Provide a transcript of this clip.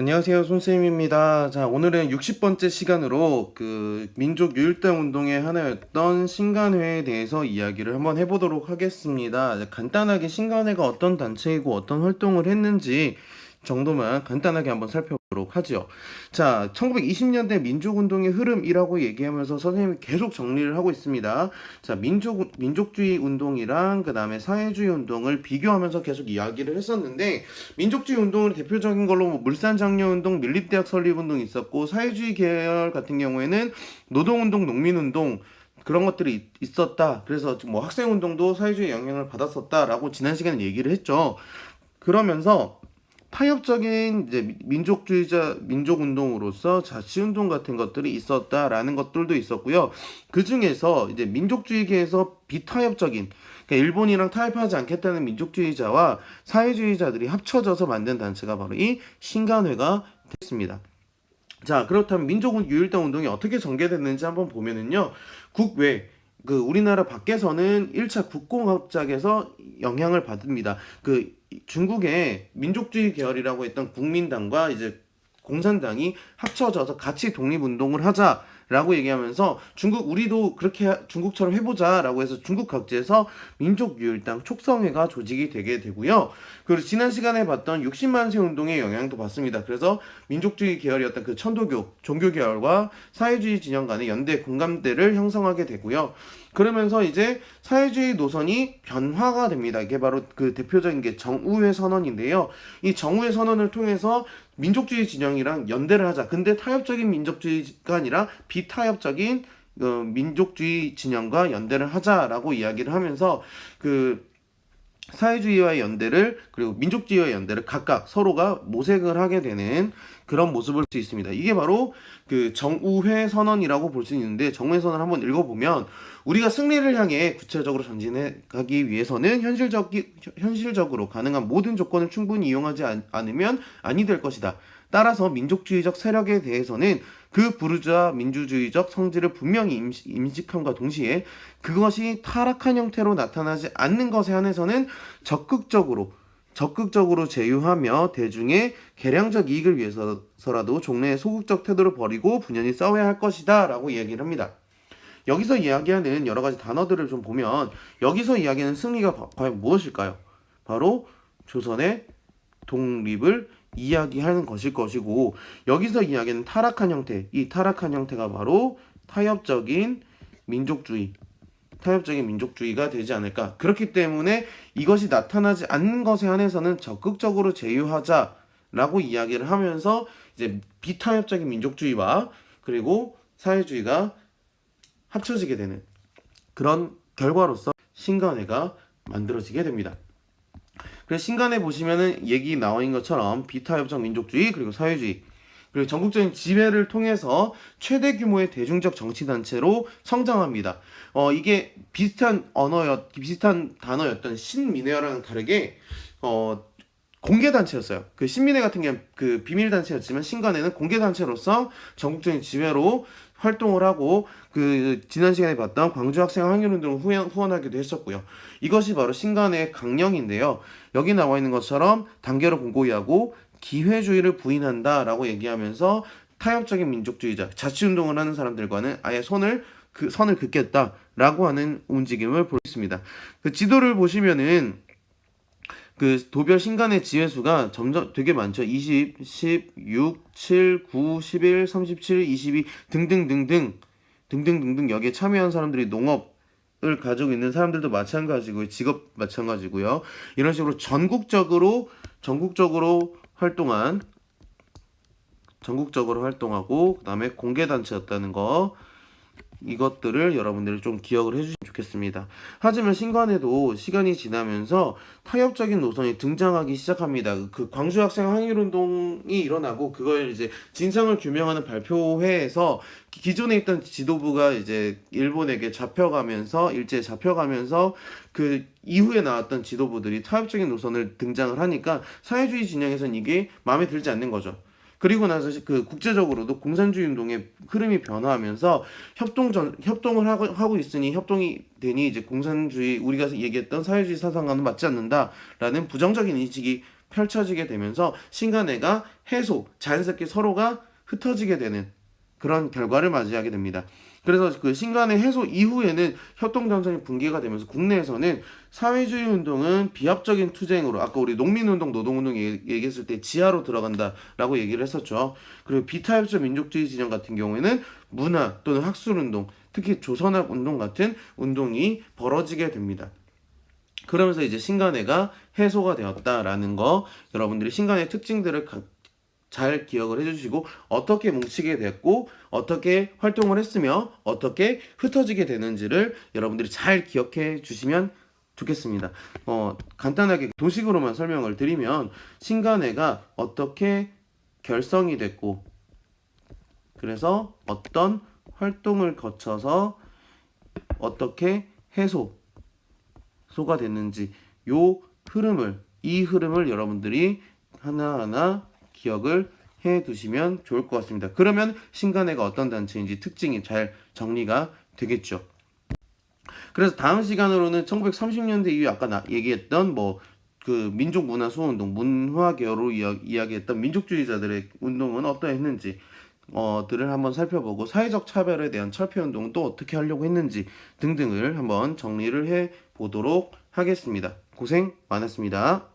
안녕하세요, 손쌤입니다. 자, 오늘은 60번째 시간으로 민족 유일당 운동의 하나였던 신간회에 대해서 이야기를 한번 해보도록 하겠습니다. 간단하게 신간회가 어떤 단체이고 어떤 활동을 했는지 정도만 간단하게 한번 살펴보도록 하죠. 자, 1920년대 민족운동의 흐름이라고 얘기하면서 선생님이 계속 정리를 하고 있습니다. 자, 민족주의 운동이랑 그 다음에 사회주의 운동을 비교하면서 계속 이야기를 했었는데, 민족주의 운동을 대표적인 걸로 뭐 물산장려운동, 밀립대학 설립운동이 있었고, 사회주의 계열 같은 경우에는 노동운동, 농민운동, 그런 것들이 있었다. 그래서 뭐 학생운동도 사회주의 영향을 받았었다라고 지난 시간에 얘기를 했죠. 그러면서 타협적인 이제 민족주의자 민족운동으로서 자치운동 같은 것들이 있었다라는 것들도 있었고요. 그 중에서 이제 민족주의계에서 비타협적인, 그러니까 일본이랑 타협하지 않겠다는 민족주의자와 사회주의자들이 합쳐져서 만든 단체가 바로 이 신간회가 됐습니다. 자, 그렇다면 민족 유일당 운동이 어떻게 전개됐는지 한번 보면은요. 국외, 우리나라 밖에서는 1차 국공합작에서 영향을 받습니다. 중국의 민족주의 계열이라고 했던 국민당과 이제 공산당이 합쳐져서 같이 독립운동을 하자라고 얘기하면서 우리도 그렇게 중국처럼 해보자라고 해서 중국 각지에서 민족유일당 촉성회가 조직이 되게 되고요. 그리고 지난 시간에 봤던 60만세 운동의 영향도 받습니다. 그래서 민족주의 계열이었던 그 천도교 종교 계열과 사회주의 진영 간의 연대 공감대를 형성하게 되고요. 그러면서 이제 사회주의 노선이 변화가 됩니다. 이게 바로 그 대표적인 게 정우회 선언인데요. 이 정우회 선언을 통해서 민족주의 진영이랑 연대를 하자. 근데 타협적인 민족주의가 아니라 비타협적인 민족주의 진영과 연대를 하자라고 이야기를 하면서 사회주의와의 연대를 그리고 민족주의와의 연대를 각각 서로가 모색을 하게 되는 그런 모습을 볼 수 있습니다. 이게 바로 정우회 선언이라고 볼 수 있는데, 정우회 선언을 한번 읽어보면 우리가 승리를 향해 구체적으로 전진해 가기 위해서는 현실적으로 가능한 모든 조건을 충분히 이용하지 않으면 아니 될 것이다. 따라서 민족주의적 세력에 대해서는 그 부르주아 민주주의적 성질을 분명히 인식함과 동시에 그것이 타락한 형태로 나타나지 않는 것에 한해서는 적극적으로 제휴하며 대중의 개량적 이익을 위해서라도 종래의 소극적 태도를 버리고 분연히 싸워야 할 것이다 라고 이야기를 합니다. 여기서 이야기하는 여러 가지 단어들을 좀 보면 여기서 이야기하는 승리가 과연 무엇일까요? 바로 조선의 독립을 이야기하는 것일 것이고, 여기서 이야기하는 타락한 형태, 이 타락한 형태가 바로 타협적인 민족주의가 되지 않을까. 그렇기 때문에 이것이 나타나지 않는 것에 한해서는 적극적으로 제휴하자라고 이야기를 하면서 이제 비타협적인 민족주의와 그리고 사회주의가 합쳐지게 되는 그런 결과로서 신간회가 만들어지게 됩니다. 그래서 신간회 보시면은 얘기 나와 있는 것처럼 비타협적 민족주의 그리고 사회주의 그리고 전국적인 지배를 통해서 최대 규모의 대중적 정치단체로 성장합니다. 이게 비슷한 단어였던 신민회와랑 다르게 공개단체였어요. 신민회 같은 경우는 비밀단체였지만 신간회는 공개단체로서 전국적인 지배로 활동을 하고 지난 시간에 봤던 광주 학생 항일운동을 후원하기도 했었고요. 이것이 바로 신간의 강령인데요. 여기 나와 있는 것처럼 단계를 공고히 하고 기회주의를 부인한다라고 얘기하면서 타협적인 민족주의자, 자치운동을 하는 사람들과는 아예 선을 긋겠다라고 하는 움직임을 볼 수 있습니다. 지도를 보시면은 도별 신간의 지회수가 점점 되게 많죠. 20, 10, 6, 7, 9, 11, 37, 22 등등등등 여기에 참여한 사람들이 농업을 가지고 있는 사람들도 마찬가지고요. 직업 마찬가지고요. 이런 식으로 전국적으로 활동하고 그다음에 공개 단체였다는 거, 이것들을 여러분들이 좀 기억을 해주시면 좋겠습니다. 하지만 신간에도 시간이 지나면서 타협적인 노선이 등장하기 시작합니다. 광주 학생 항일운동이 일어나고 그걸 이제 진상을 규명하는 발표회에서 기존에 있던 지도부가 이제 일본에게 일제에 잡혀가면서 그 이후에 나왔던 지도부들이 타협적인 노선을 등장을 하니까 사회주의 진영에서는 이게 마음에 들지 않는 거죠. 그리고 나서 국제적으로도 공산주의 운동의 흐름이 변화하면서 협동을 하고 있으니 협동이 되니 이제 공산주의, 우리가 얘기했던 사회주의 사상과는 맞지 않는다라는 부정적인 인식이 펼쳐지게 되면서 신간회가 해소, 자연스럽게 서로가 흩어지게 되는 그런 결과를 맞이하게 됩니다. 그래서 그 신간의 해소 이후에는 협동전선이 붕괴가 되면서 국내에서는 사회주의 운동은 비합적인 투쟁으로, 아까 우리 농민운동, 노동운동 얘기했을 때 지하로 들어간다라고 얘기를 했었죠. 그리고 비타협적 민족주의 진영 같은 경우에는 문화 또는 학술운동, 특히 조선학운동 같은 운동이 벌어지게 됩니다. 그러면서 이제 신간회가 해소가 되었다라는 거, 여러분들이 신간의 특징들을 잘 기억을 해주시고 어떻게 뭉치게 됐고 어떻게 활동을 했으며 어떻게 흩어지게 되는지를 여러분들이 잘 기억해 주시면 좋겠습니다. 간단하게 도식으로만 설명을 드리면 신간회가 어떻게 결성이 됐고 그래서 어떤 활동을 거쳐서 어떻게 해소가 됐는지 이 흐름을 여러분들이 하나하나 기억을 해 두시면 좋을 것 같습니다. 그러면 신간회가 어떤 단체인지 특징이 잘 정리가 되겠죠. 그래서 다음 시간으로는 1930년대 이후 아까 얘기했던 그 민족 문화 수호운동, 문화 계열로 이야기했던 민족주의자들의 운동은 어떠했는지 들을 한번 살펴보고 사회적 차별에 대한 철폐운동은 또 어떻게 하려고 했는지 등등을 한번 정리를 해 보도록 하겠습니다. 고생 많았습니다.